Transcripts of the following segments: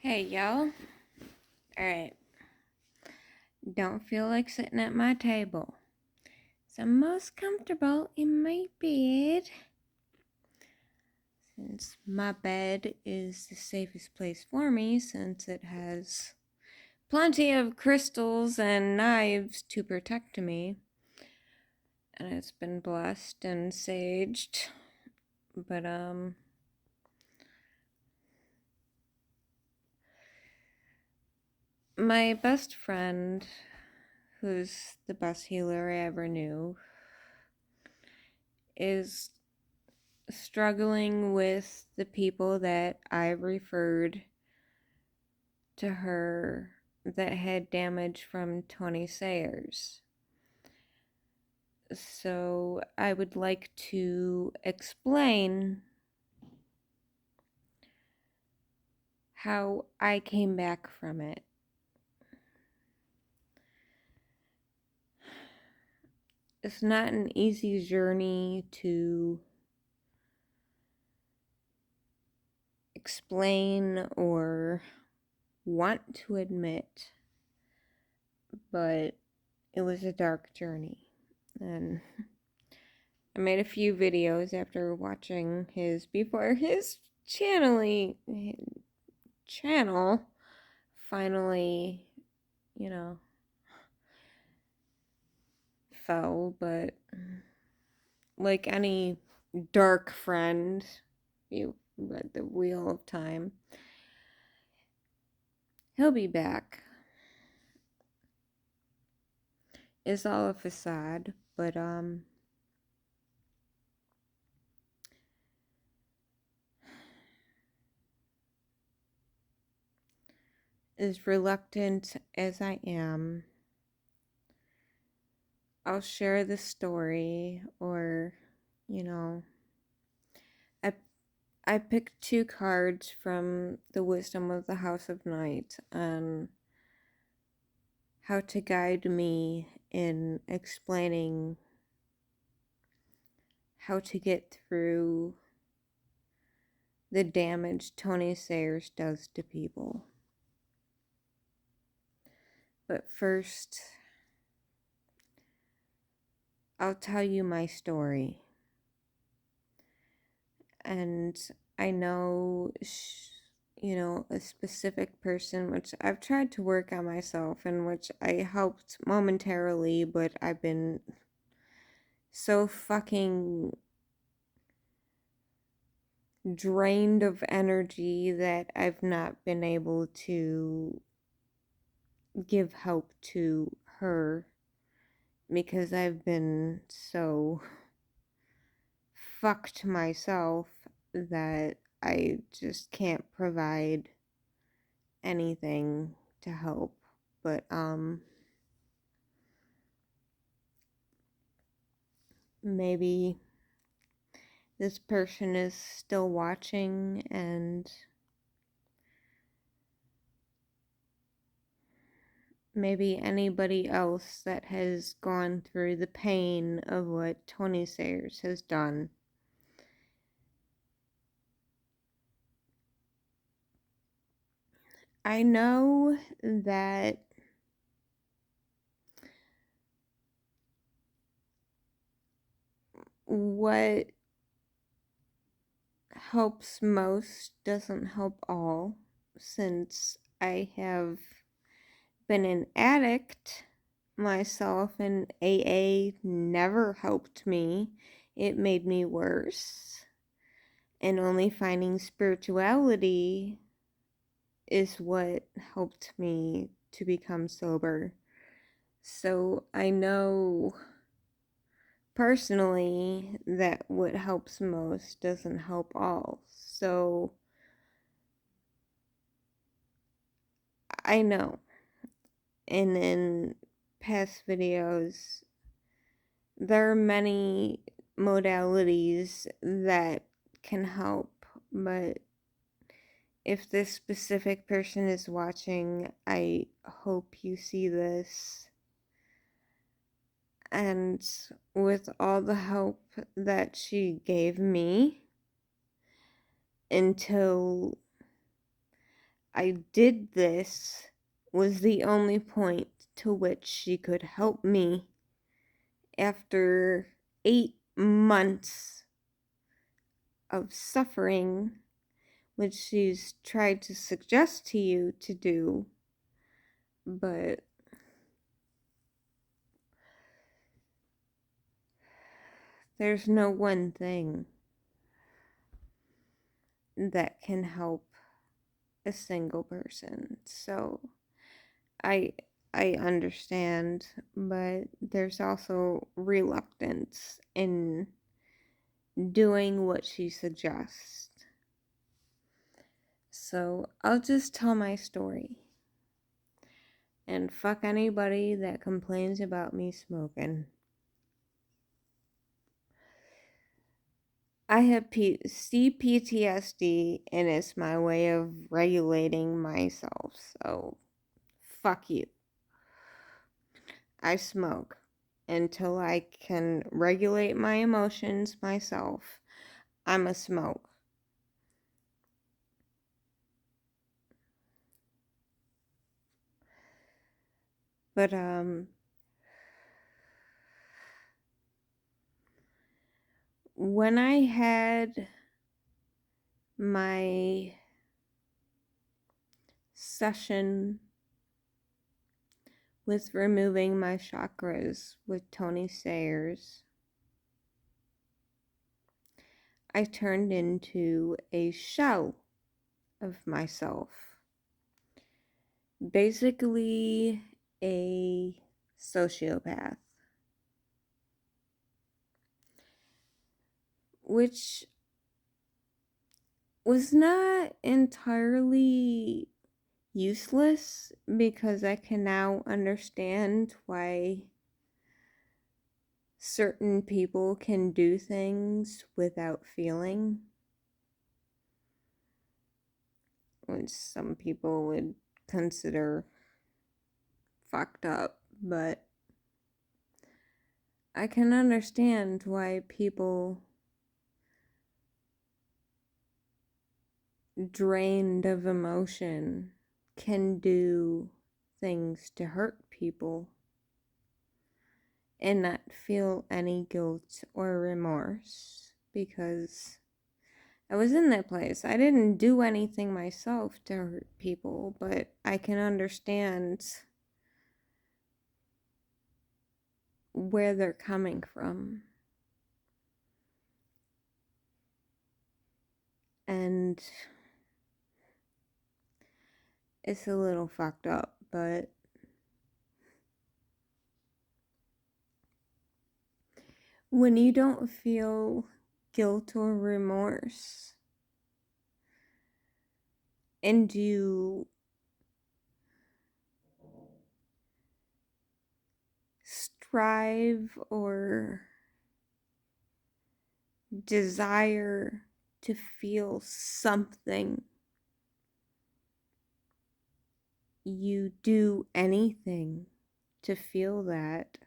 Hey, y'all. Alright. Don't feel like sitting at my table. So I'm most comfortable in my bed. Since my bed is the safest place for me, since it has plenty of crystals and knives to protect me. And it's been blessed and saged. But, my best friend, who's the best healer I ever knew, is struggling with the people that I referred to her that had damage from Tony Sayers. So I would like to explain how I came back from it. It's not an easy journey to explain or want to admit, but it was a dark journey. And I made a few videos after watching before his channel finally, you know, fell, but like any dark friend, you read the Wheel of Time, he'll be back. It's all a facade, but as reluctant as I am, I'll share the story, or, you know, I I picked two cards from the Wisdom of the House of Night on how to guide me in explaining how to get through the damage Tony Sayers does to people. But first, I'll tell you my story. And I know, a specific person, which I've tried to work on myself, and which I helped momentarily, but I've been so fucking drained of energy that I've not been able to give help to her because I've been so fucked myself that I just can't provide anything to help. But maybe this person is still watching, and maybe anybody else that has gone through the pain of what Tony Sayers has done. I know that what helps most doesn't help all, since I have been an addict myself, and AA never helped me. It made me worse. And only finding spirituality is what helped me to become sober. So I know personally that what helps most doesn't help all. So I know. And in past videos, there are many modalities that can help, but if this specific person is watching, I hope you see this. And with all the help that she gave me until I did this was the only point to which she could help me after 8 months of suffering, which she's tried to suggest to you to do, but there's no one thing that can help a single person. So I I understand, but there's also reluctance in doing what she suggests. So I'll just tell my story. And fuck anybody that complains about me smoking. I have CPTSD, and it's my way of regulating myself. So fuck you. I smoke until I can regulate my emotions myself. I'm a smoke. But when I had my session with removing my chakras with Tony Sayers, I turned into a shell of myself. Basically, a sociopath. Which was not entirely useless because I can now understand why certain people can do things without feeling, which some people would consider fucked up, but I can understand why people drained of emotion can do things to hurt people and not feel any guilt or remorse, because I was in that place. I didn't do anything myself to hurt people, but I can understand where they're coming from. And it's a little fucked up, but when you don't feel guilt or remorse and you strive or desire to feel something, you do anything to feel that.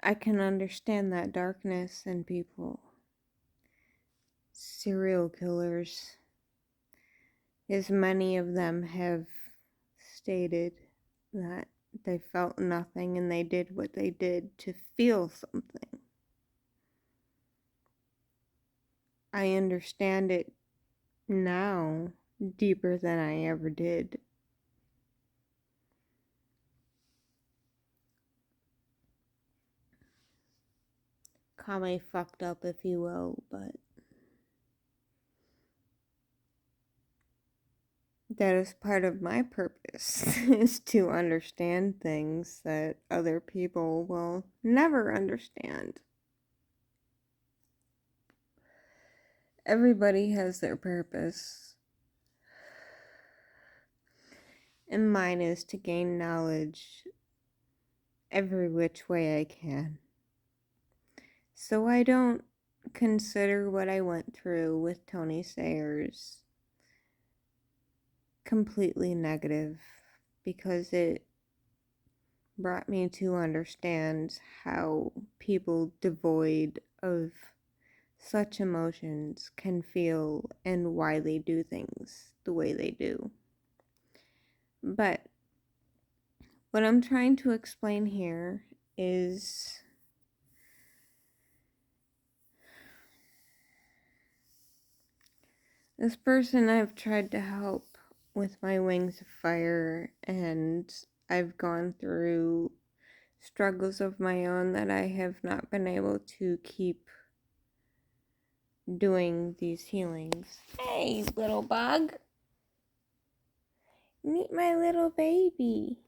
I can understand that darkness in people. Serial killers, as many of them have stated that they felt nothing and they did what they did to feel something. I understand it now deeper than I ever did. Call me fucked up if you will, but that is part of my purpose, is to understand things that other people will never understand. Everybody has their purpose, and mine is to gain knowledge every which way I can. So I don't consider what I went through with Tony Sayers completely negative, because it brought me to understand how people devoid of such emotions can feel and why they do things the way they do. But what I'm trying to explain here is this person I've tried to help with my Wings of Fire, and I've gone through struggles of my own that I have not been able to keep doing these healings. Hey, little bug. Meet my little baby.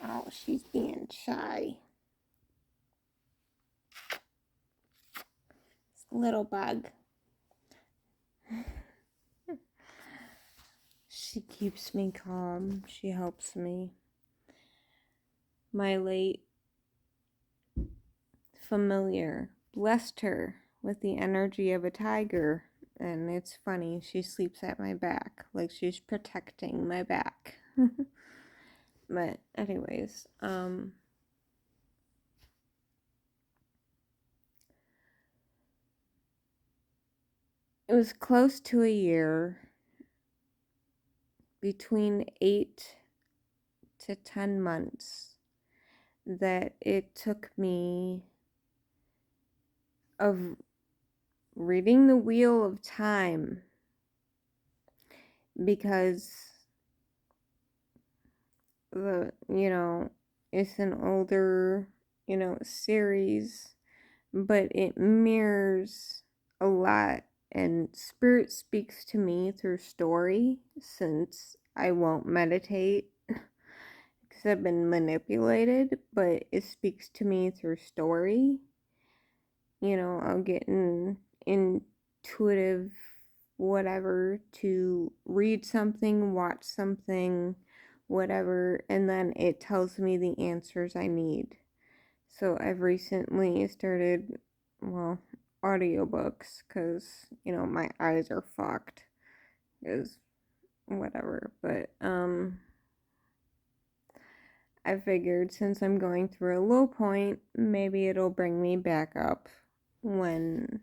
Oh, she's being shy. Little bug. She keeps me calm. She helps me. My late familiar blessed her with the energy of a tiger. And it's funny, she sleeps at my back like she's protecting my back. But anyways, it was close to a year, between 8 to 10 months, that it took me of reading the Wheel of Time, because it's an older, series, but it mirrors a lot, and spirit speaks to me through story, since I won't meditate because I've been manipulated, but it speaks to me through story. I'll get an intuitive whatever to read something, watch something, whatever, and then it tells me the answers I need. So I've recently started, audiobooks, because, my eyes are fucked, because whatever, but, I figured since I'm going through a low point, maybe it'll bring me back up when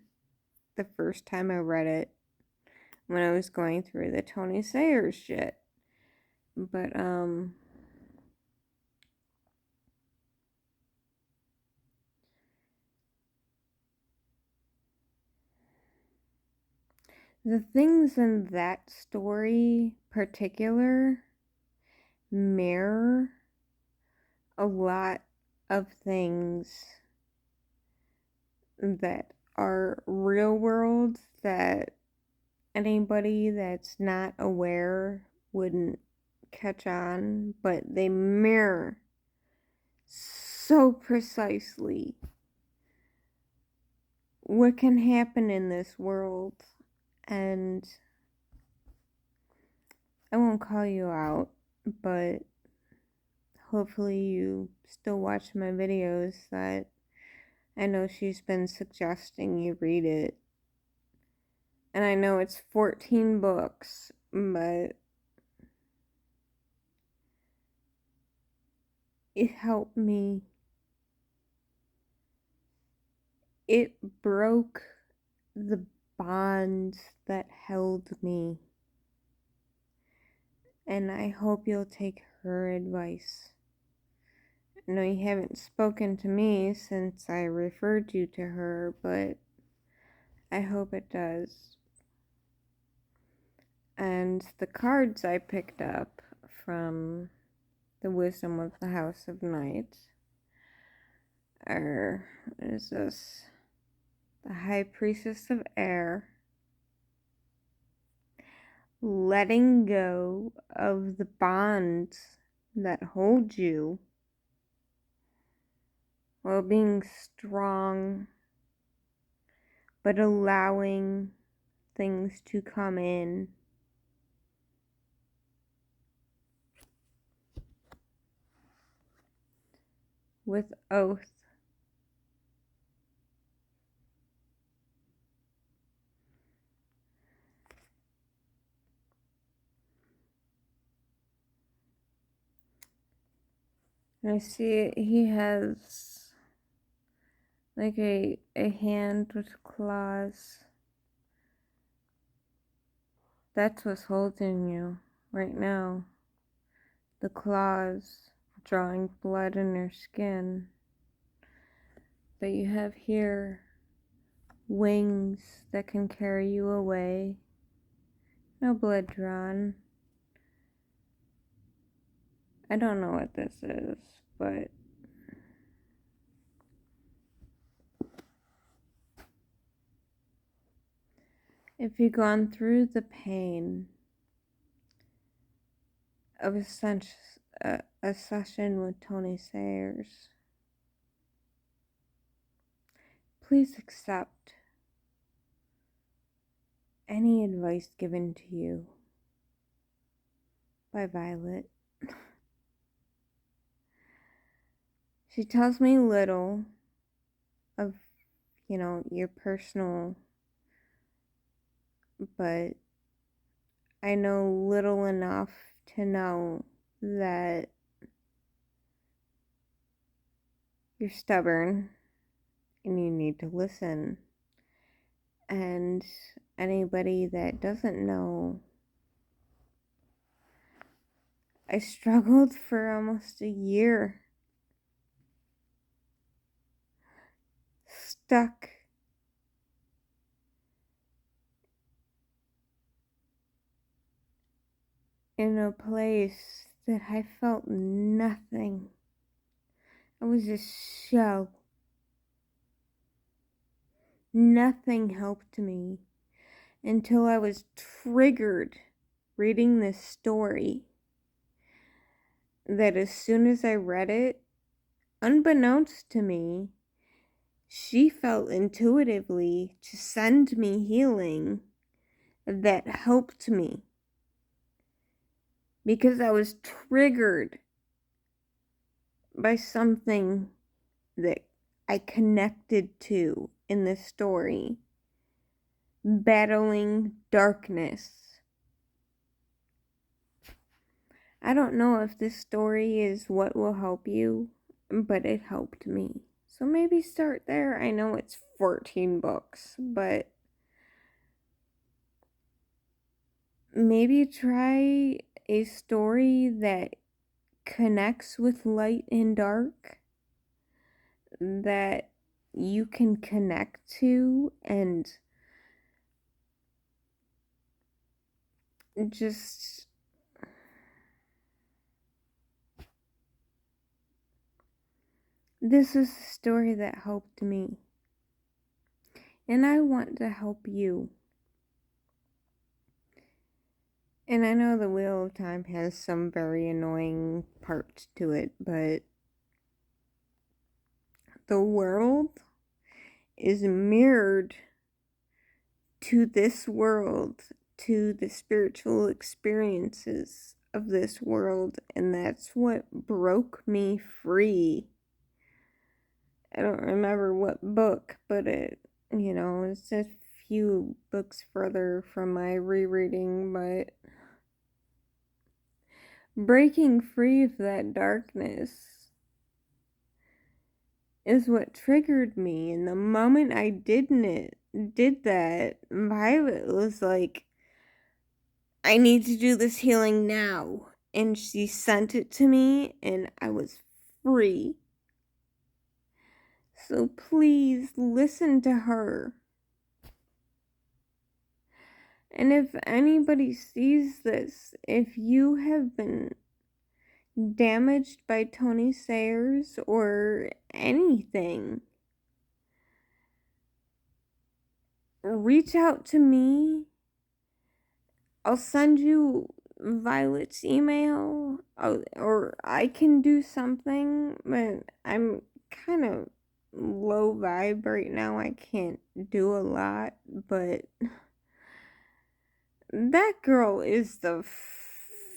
the first time I read it, when I was going through the Tony Sayers shit. But, the things in that story particular mirror a lot of things that are real world that anybody that's not aware wouldn't catch on, but they mirror so precisely what can happen in this world. And I won't call you out, but hopefully you still watch my videos, that I know she's been suggesting you read it. And I know it's 14 books, but it helped me. It broke the bonds that held me. And I hope you'll take her advice. I know you haven't spoken to me since I referred you to her, but I hope it does. And the cards I picked up from the Wisdom of the House of Night are, what is this? The High Priestess of Air. Letting go of the bonds that hold you while being strong, but allowing things to come in. With oath. And I see he has like a hand with claws. That's what's holding you right now. The claws drawing blood in your skin. But you have here wings that can carry you away. No blood drawn. I don't know what this is, but if you've gone through the pain of a session with Tony Sayers, please accept any advice given to you by Violet. She tells me little of, your personal, but I know little enough to know that you're stubborn and you need to listen. And anybody that doesn't know, I struggled for almost a year, stuck in a place that I felt nothing. I was a shell. Nothing helped me until I was triggered reading this story. That as soon as I read it, unbeknownst to me, she felt intuitively to send me healing that helped me. Because I was triggered by something that I connected to in this story. Battling darkness. I don't know if this story is what will help you, but it helped me. So maybe start there. I know it's 14 books, but maybe try a story that connects with light and dark, that you can connect to, and just this is a story that helped me, and I want to help you. And I know the Wheel of Time has some very annoying parts to it, but the world is mirrored to this world, to the spiritual experiences of this world, and that's what broke me free. I don't remember what book, but it's a few books further from my rereading, but breaking free of that darkness is what triggered me. And the moment I did that, Violet was like, I need to do this healing now. And she sent it to me, and I was free. So please listen to her. And if anybody sees this, if you have been damaged by Tony Sayers or anything, reach out to me. I'll send you Violet's email, or I can do something, but I'm kind of low vibe right now. I can't do a lot, but that girl is the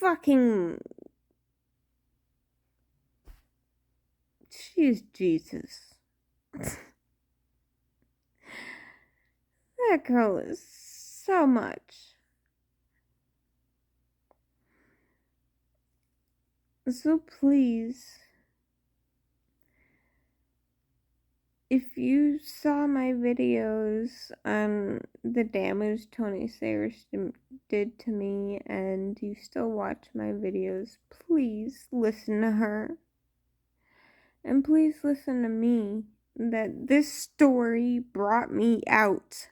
fucking... She's Jesus. That girl is so much. So please, if you saw my videos on the damage Tony Sayers did to me and you still watch my videos, please listen to her. And please listen to me, that this story brought me out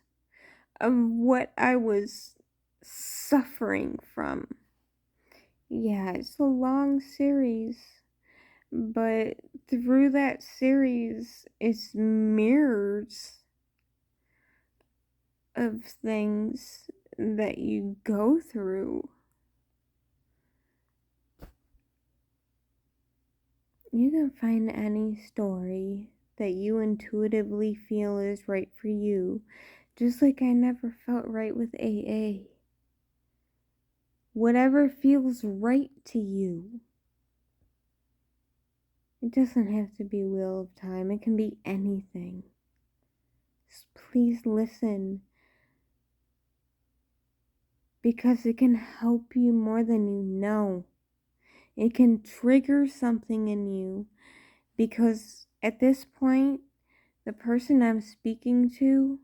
of what I was suffering from. Yeah, it's a long series, but through that series, it's mirrors of things that you go through. You can find any story that you intuitively feel is right for you, just like I never felt right with AA. Whatever feels right to you. It doesn't have to be Wheel of Time, it can be anything. Just please listen, because it can help you more than you know. It can trigger something in you, because at this point, the person I'm speaking to,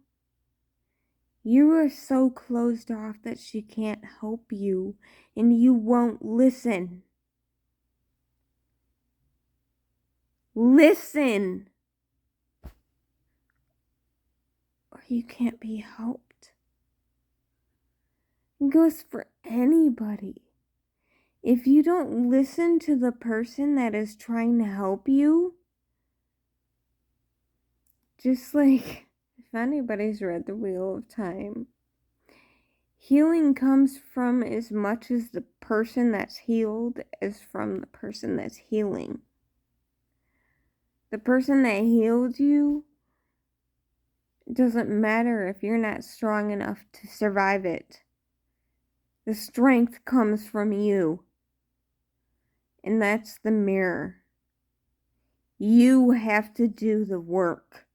you are so closed off that she can't help you, and you won't listen. Listen! Or you can't be helped. It goes for anybody. If you don't listen to the person that is trying to help you, just like if anybody's read The Wheel of Time, healing comes from as much as the person that's healed as from the person that's healing. The person that healed you, doesn't matter if you're not strong enough to survive it. The strength comes from you. And that's the mirror. You have to do the work.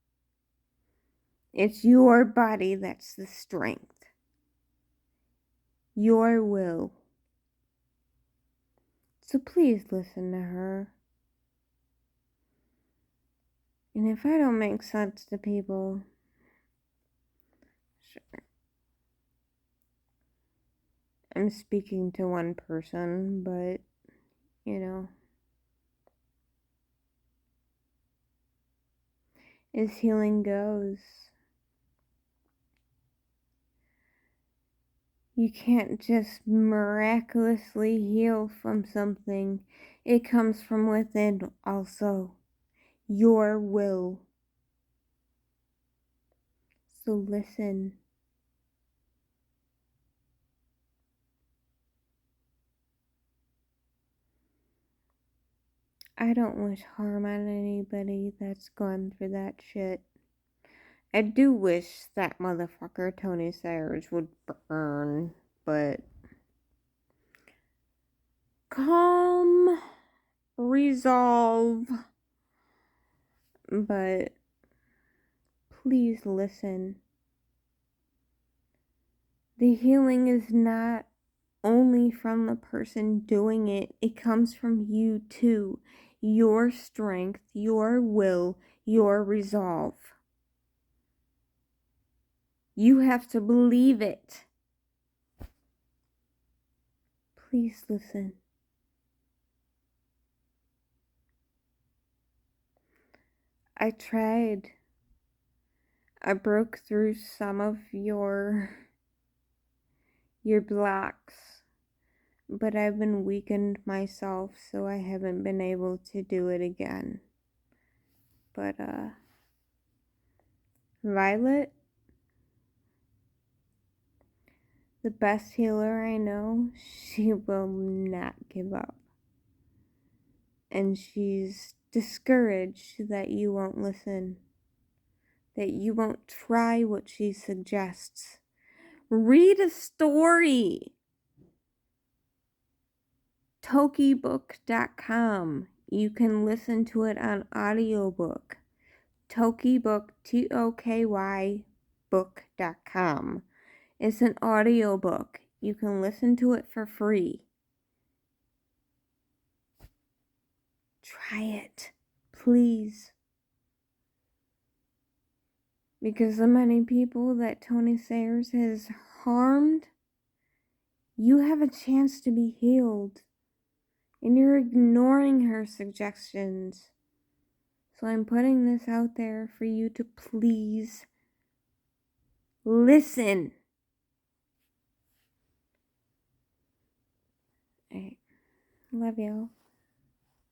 It's your body that's the strength. Your will. So please listen to her. And if I don't make sense to people, sure. I'm speaking to one person, but, you know. As healing goes, you can't just miraculously heal from something. It comes from within also. Your will. So listen. I don't wish harm on anybody that's gone through that shit. I do wish that motherfucker Tony Sayers would burn, but calm, resolve, but please listen. The healing is not only from the person doing it, it comes from you too. Your strength, your will, your resolve. You have to believe it. Please listen. I tried. I broke through some of your blocks, but I've been weakened myself, so I haven't been able to do it again. But Violet, the best healer I know, she will not give up. And she's discouraged that you won't listen, that you won't try what she suggests. Read a story. Tokibook.com. You can listen to it on audiobook. Tokybook, Toky book.com. It's an audiobook. You can listen to it for free. Try it, please. Because the many people that Tony Sayers has harmed, you have a chance to be healed. And you're ignoring her suggestions. So I'm putting this out there for you to please listen. I love y'all.